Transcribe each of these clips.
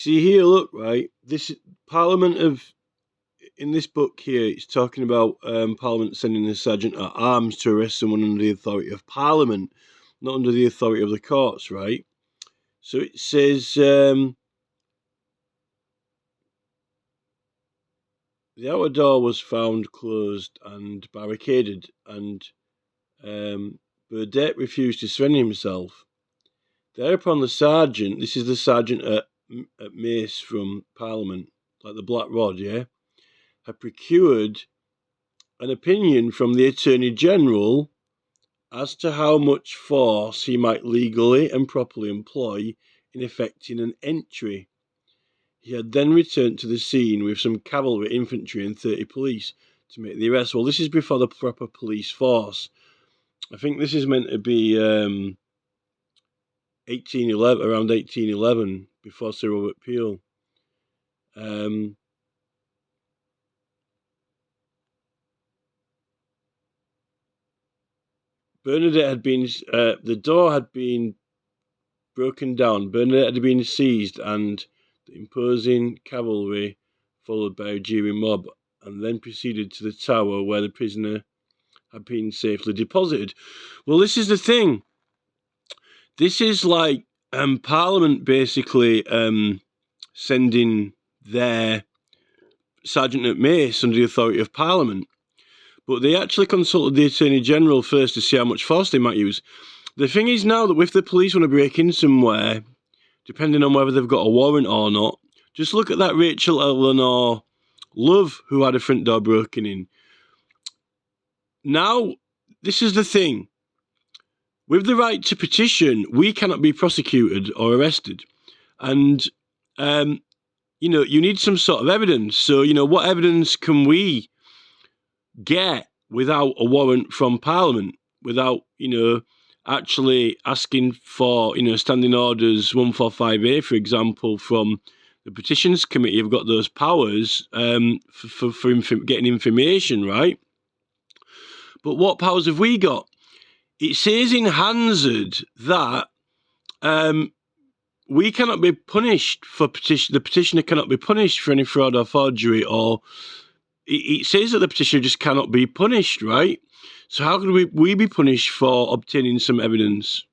See here, look, right. This Parliament of in this book here, it's talking about Parliament sending a sergeant at arms to arrest someone under the authority of Parliament, not under the authority of the courts, right? So it says the outer door was found closed and barricaded, and Burdett refused to surrender himself. Thereupon the sergeant, this is the sergeant at Mace from Parliament, like the Black Rod, yeah, had procured an opinion from the Attorney General as to how much force he might legally and properly employ in effecting an entry. He had then returned to the scene with some cavalry, infantry, and 30 police to make the arrest. Well, this is before the proper police force. I think this is meant to be 1811, around 1811, before Sir Robert Peel. Bernadette had been, the door had been broken down. Bernadette had been seized, and the imposing cavalry, followed by a jeering mob, and then proceeded to the tower where the prisoner had been safely deposited. Well, this is the thing. This is like Parliament basically sending their sergeant at Mace under the authority of Parliament. But they actually consulted the Attorney General first to see how much force they might use. The thing is now that if the police want to break in somewhere, depending on whether they've got a warrant or not, just look at that Rachel Eleanor Love who had a front door broken in. Now, this is the thing. With the right to petition, we cannot be prosecuted or arrested. And, you need some sort of evidence. So, what evidence can we get without a warrant from Parliament, without, actually asking for, standing orders 145A, for example, from the Petitions Committee have got those powers for getting information, right? But what powers have we got? It says in Hansard that we cannot be punished for petition. The petitioner cannot be punished for any fraud or forgery, or it says that the petitioner just cannot be punished, right? So how could we be punished for obtaining some evidence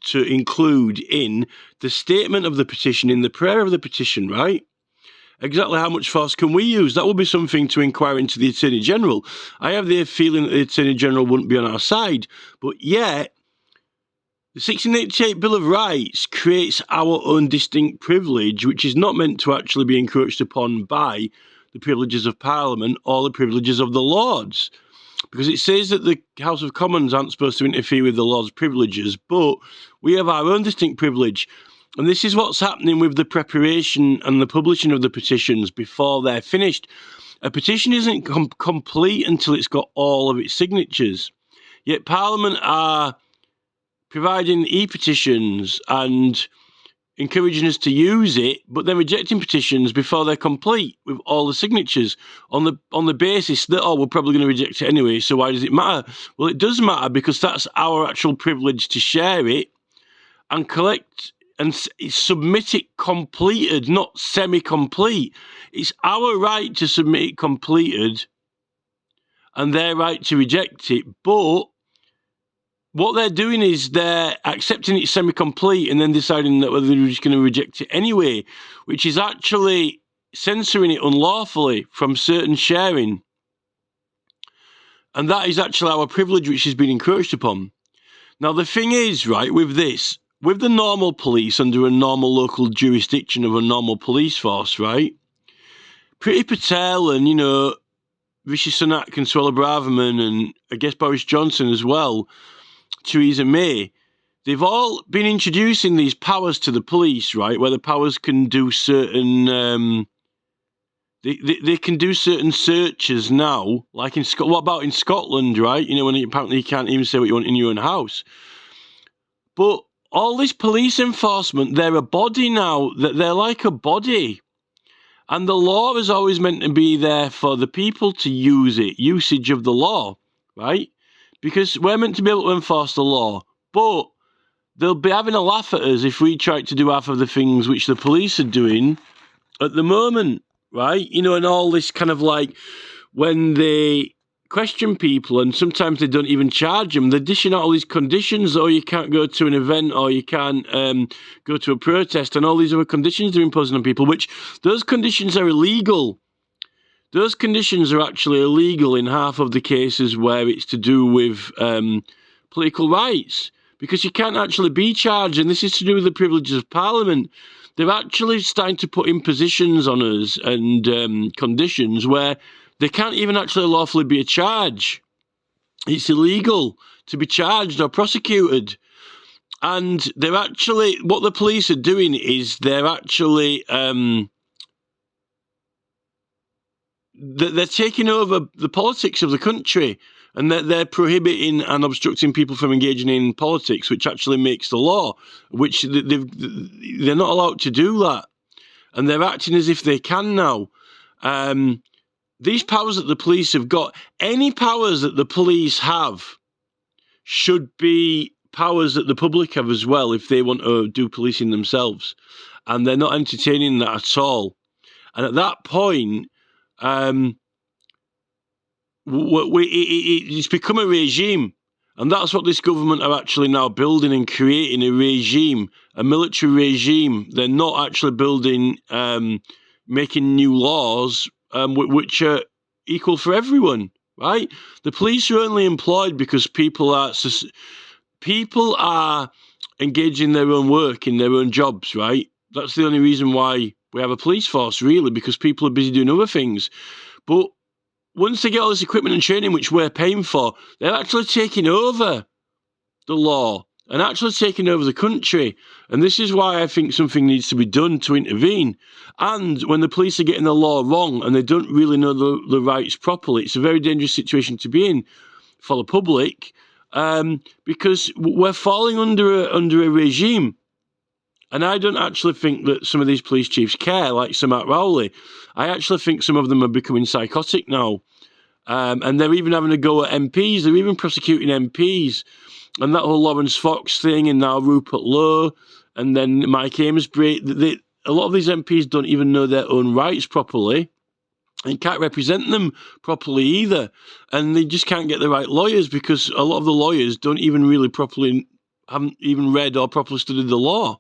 to include in the statement of the petition, in the prayer of the petition, right? Exactly how much force can we use? That would be something to inquire into the Attorney General. I have the feeling that the Attorney General wouldn't be on our side, but yet the 1688 Bill of Rights creates our own distinct privilege, which is not meant to actually be encroached upon by the privileges of Parliament or the privileges of the Lords. Because it says that the House of Commons aren't supposed to interfere with the Lords' privileges, but we have our own distinct privilege. And this is what's happening with the preparation and the publishing of the petitions before they're finished. A petition isn't complete until it's got all of its signatures. Yet Parliament are providing e-petitions and encouraging us to use it, but then rejecting petitions before they're complete with all the signatures on the basis that, we're probably going to reject it anyway, so why does it matter? Well, it does matter because that's our actual privilege to share it and collect and submit it completed, not semi-complete. It's our right to submit it completed and their right to reject it, but what they're doing is they're accepting it semi-complete and then deciding that whether they're just going to reject it anyway, which is actually censoring it unlawfully from certain sharing. And that is actually our privilege, which has been encroached upon. Now, the thing is, right, with this, with the normal police under a normal local jurisdiction of a normal police force, right, Priti Patel and, Rishi Sunak and Suella Braverman and I guess Boris Johnson as well, Theresa May, they've all been introducing these powers to the police, right, where the powers can do certain, they can do certain searches now, like in Scotland. What about in Scotland, right, when apparently you can't even say what you want in your own house. But all this police enforcement, they're a body now, they're like a body. And the law is always meant to be there for the people to use it, usage of the law, right? Because we're meant to be able to enforce the law, but they'll be having a laugh at us if we try to do half of the things which the police are doing at the moment, right? You know, and all this kind of like when they question people and sometimes they don't even charge them, they're dishing out all these conditions, or you can't go to an event, or you can't go to a protest, and all these other conditions they're imposing on people, which those conditions are illegal. Those conditions are actually illegal in half of the cases where it's to do with political rights, because you can't actually be charged, and this is to do with the privileges of Parliament. They're actually starting to put impositions on us and conditions where they can't even actually lawfully be a charge. It's illegal to be charged or prosecuted. And they're actually, what the police are doing is they're actually, they're taking over the politics of the country, and they're prohibiting and obstructing people from engaging in politics, which actually makes the law, which they're not allowed to do that. And they're acting as if they can now. These powers that the police have got, any powers that the police have should be powers that the public have as well if they want to do policing themselves. And they're not entertaining that at all. And at that point, it's become a regime. And that's what this government are actually now building and creating, a regime, a military regime. They're not actually building, making new laws which are equal for everyone, right? The police are only employed because people are engaging in their own work, in their own jobs, right? That's the only reason why we have a police force, really, because people are busy doing other things. But once they get all this equipment and training, which we're paying for, they're actually taking over the law and actually taking over the country. And this is why I think something needs to be done to intervene. And when the police are getting the law wrong and they don't really know the rights properly, it's a very dangerous situation to be in for the public, because we're falling under a regime. And I don't actually think that some of these police chiefs care, like Sir Matt Rowley. I actually think some of them are becoming psychotic now. And they're even having a go at MPs. They're even prosecuting MPs. And that whole Lawrence Fox thing, and now Rupert Lowe, and then Mike Amesbury. A lot of these MPs don't even know their own rights properly and can't represent them properly either. And they just can't get the right lawyers because a lot of the lawyers don't even really haven't even read or properly studied the law.